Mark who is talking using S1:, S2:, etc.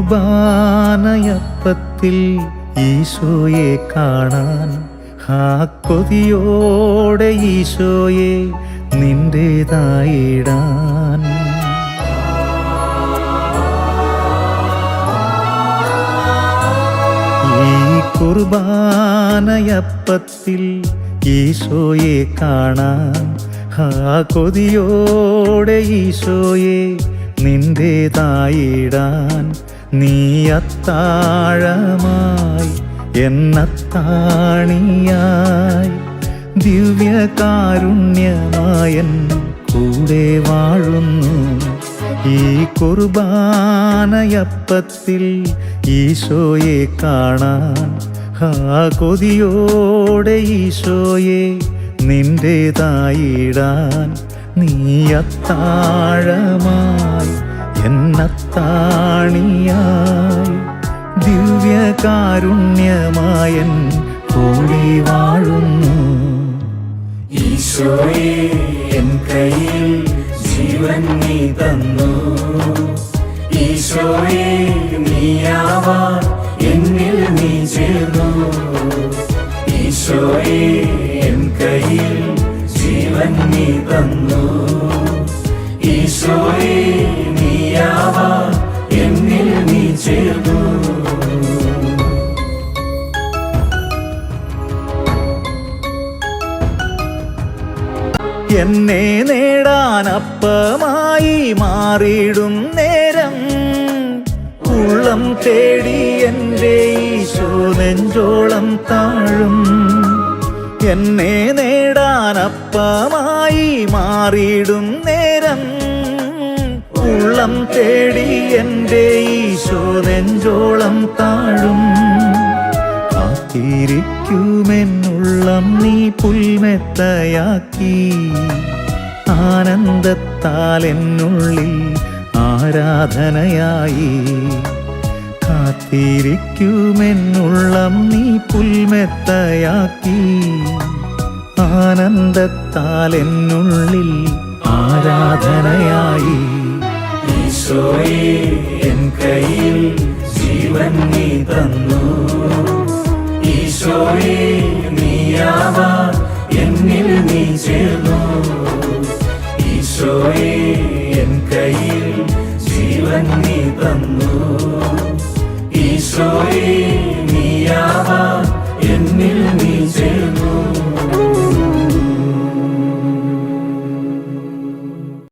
S1: കുർബാനയപ്പത്തിൽ ഈശോയെ കാണാൻ കൊതിയോടെ ഈശോയെ നിന്റേതായിടാൻ. ഈ കുർബാനയപ്പത്തിൽ ഈശോയെ കാണാൻ കൊതിയോടെ ഈശോയെ നിന്റേതായിടാൻ. നീ അത്താഴമായി എന്നത്താണിയായി ദിവ്യകാരുണ്യമായൻ കൂടെ വാഴുന്നു. ഈ കുർബാനയപ്പത്തിൽ ഈശോയെ കാണാൻ കൊതിയോടെ ഈശോയെ നിന്റേതായിടാൻ. നീ അത്താഴമായി എന്നത്താണിയായി ദിവ്യകാരുണ്യമായൻ കൂടെ വാഴുന്നു.
S2: ഈശോയെ എൻ കയ്യിൽ ജീവൻ നീ തന്നു. ഈശോയെ നീയാവാൻ എന്നിൽ നീ ചേർന്നു. ഈശോയെ എൻ കയ്യിൽ ജീവൻ നീ തന്നു. ഈശോയെ നീയാവാൻ എന്നിൽ നീ ചേർന്നു.
S1: എന്നെ നേടാൻ അപ്പമായി മാറിയിടും നേരം ഉള്ളം തേടി എൻ്റെ ഈശോ നെഞ്ചോളം താഴും. എന്നെ നേടാൻ അപ്പമായി മാറിയിടും നേരം ഉള്ളം തേടി എൻ്റെ ഈശോ നെഞ്ചോളം താഴും. കാത്തിരിക്കുമെന്നുള്ളം നീ പുൽമെത്തയാക്കി ആനന്ദത്താൽ എന്നുള്ളിൽ ആരാധനയായി. കാത്തിരിക്കുമെന്നുള്ളം നീ പുൽമെത്തയാക്കി ആനന്ദത്താൽ എന്നുള്ളിൽ ആരാധനയായി.
S2: ഈശോയെ എൻ കയ്യിൽ ജീവൻ നീ തന്നു. ഈശോയെ നീയാവാൻ